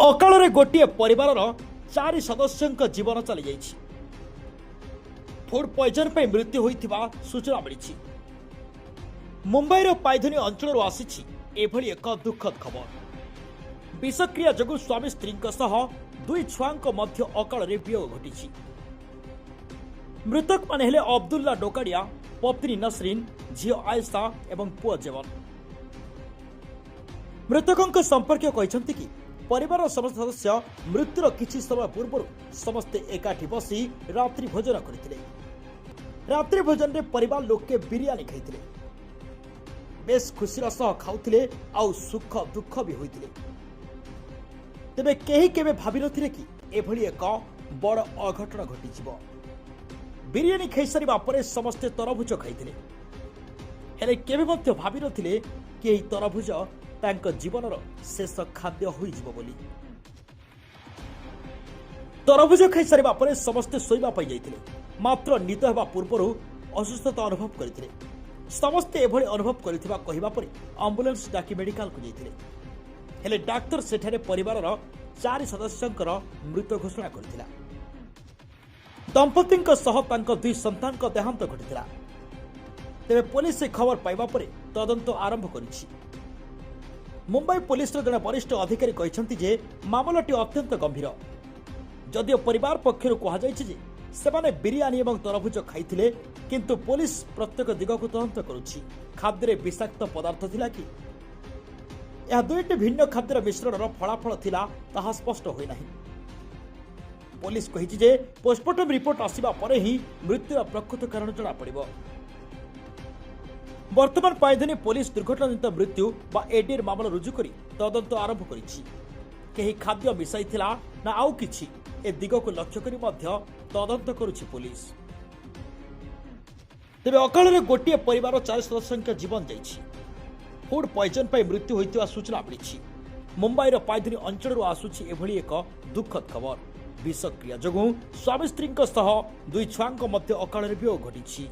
ଅକାଳରେ ଗୋଟିଏ ପରିବାରର 4 ସଦସ୍ୟଙ୍କ ଜୀବନ ଚାଲିଯାଇଛି। ଫୁଡ୍ ପଏଜନ୍ ପାଇଁ ମୃତ୍ୟୁ ହୋଇଥିବା ସୂଚନା ମିଳିଛି। ମୁମ୍ବାଇର ପାଇଧୁନି ଅଞ୍ଚଳରୁ ଆସିଛି ଏଭଳି ଏକ ଦୁଃଖଦ ଖବର। ବିଷକ୍ରିୟା ଯୋଗୁଁ ସ୍ୱାମୀ ସ୍ତ୍ରୀଙ୍କ ସହ 2 ଛୁଆଙ୍କ ମଧ୍ୟ ଅକାଳରେ ବିୟୋଗ ଘଟିଛି। ମୃତକମାନେ ହେଲେ ଅବଦୁଲ୍ଲା ଡୋକାଡିଆ, ପତ୍ନୀ ନସରିନ୍, ଝିଅ ଆୟସା ଏବଂ ପୁଅ ଜେବନ। ମୃତକଙ୍କ ସମ୍ପର୍କୀୟ କହିଛନ୍ତି କି ପରିବାରର ସମସ୍ତ ସଦସ୍ୟ ମୃତ୍ୟୁର କିଛି ସମୟ ପୂର୍ବରୁ ସମସ୍ତେ ଏକାଠି ବସି ରାତ୍ରି ଭୋଜନ କରିଥିଲେ। ରାତ୍ରି ଭୋଜନରେ ପରିବାର ଲୋକେ ବିରିୟାନୀ ଖାଇଥିଲେ। ବେଶ୍ ଖୁସିର ସହ ଖାଉଥିଲେ, ଆଉ ସୁଖ ଦୁଃଖ ବି ହୋଇଥିଲେ। ତେବେ କେହି କେବେ ଭାବିନଥିଲେ କି ଏଭଳି ଏକ ବଡ଼ ଅଘଟଣ ଘଟିଯିବ। ବିରିୟାନୀ ଖାଇସାରିବା ପରେ ସମସ୍ତେ ତରଭୁଜ ଖାଇଥିଲେ, ହେଲେ କେବେ ମଧ୍ୟ ଭାବିନଥିଲେ କି ଏହି ତରଭୁଜ ତାଙ୍କ ଜୀବନର ଶେଷ ଖାଦ୍ୟ ହୋଇଯିବ ବୋଲି। ତରଭୁଜ ଖାଇସାରିବା ପରେ ସମସ୍ତେ ଶୋଇବା ପାଇଁ ଯାଇଥିଲେ, ମାତ୍ର ନିଦ ହେବା ପୂର୍ବରୁ ଅସୁସ୍ଥତା ଅନୁଭବ କରିଥିଲେ। ସମସ୍ତେ ଏଭଳି ଅନୁଭବ କରିଥିବା କହିବା ପରେ ଆମ୍ବୁଲାନ୍ସ ଡାକି ମେଡିକାଲକୁ ଯାଇଥିଲେ, ହେଲେ ଡାକ୍ତର ସେଠାରେ ପରିବାରର 4 ସଦସ୍ୟଙ୍କର ମୃତ ଘୋଷଣା କରିଥିଲା। ଦମ୍ପତିଙ୍କ ସହ ତାଙ୍କ 2 ସନ୍ତାନଙ୍କ ଦେହାନ୍ତ ଘଟିଥିଲା। ତେବେ ପୋଲିସ ଏ ଖବର ପାଇବା ପରେ ତଦନ୍ତ ଆରମ୍ଭ କରିଛି। ମୁମ୍ବାଇ ପୋଲିସର ଜଣେ ବରିଷ୍ଠ ଅଧିକାରୀ କହିଛନ୍ତି ଯେ ମାମଲାଟି ଅତ୍ୟନ୍ତ ଗମ୍ଭୀର। ଯଦିଓ ପରିବାର ପକ୍ଷରୁ କୁହାଯାଇଛି ଯେ ସେମାନେ ବିରିୟାନୀ ଏବଂ ତରଭୁଜ ଖାଇଥିଲେ, କିନ୍ତୁ ପୋଲିସ ପ୍ରତ୍ୟେକ ଦିଗକୁ ତଦନ୍ତ କରୁଛି। ଖାଦ୍ୟରେ ବିଷାକ୍ତ ପଦାର୍ଥ ଥିଲା କି ଏହା 2ଟି ଭିନ୍ନ ଖାଦ୍ୟର ମିଶ୍ରଣର ଫଳାଫଳ ଥିଲା ତାହା ସ୍ପଷ୍ଟ ହୋଇନାହିଁ। ପୋଲିସ କହିଛି ଯେ ପୋଷ୍ଟମର୍ଟମ ରିପୋର୍ଟ ଆସିବା ପରେ ହିଁ ମୃତ୍ୟୁର ପ୍ରକୃତ କାରଣ ଜଣାପଡ଼ିବ। ବର୍ତ୍ତମାନ ପାଇଧୁନି ପୋଲିସ ଦୁର୍ଘଟଣାଜନିତ ମୃତ୍ୟୁ ବା ଏଡିଏର ମାମଲା ରୁଜୁ କରି ତଦନ୍ତ ଆରମ୍ଭ କରିଛି। କେହି ଖାଦ୍ୟ ମିଶାଇଥିଲା ନା ଆଉ କିଛି, ଏ ଦିଗକୁ ଲକ୍ଷ୍ୟ କରି ମଧ୍ୟ ତଦନ୍ତ କରୁଛି ପୋଲିସ। ତେବେ ଅକାଳରେ ଗୋଟିଏ ପରିବାର 4 ସଦସ୍ୟଙ୍କ ଜୀବନ ଯାଇଛି। ଫୁଡ୍ ପଏଜନ୍ ପାଇଁ ମୃତ୍ୟୁ ହୋଇଥିବା ସୂଚନା ମିଳିଛି। ମୁମ୍ବାଇର ପାଇଧୁନି ଅଞ୍ଚଳରୁ ଆସୁଛି ଏଭଳି ଏକ ଦୁଃଖଦ ଖବର। ବିଷକ୍ରିୟା ଯୋଗୁଁ ସ୍ୱାମୀ ସ୍ତ୍ରୀଙ୍କ ସହ 2 ଛୁଆଙ୍କ ମଧ୍ୟ ଅକାଳରେ ବିୟୋଗ ଘଟିଛି।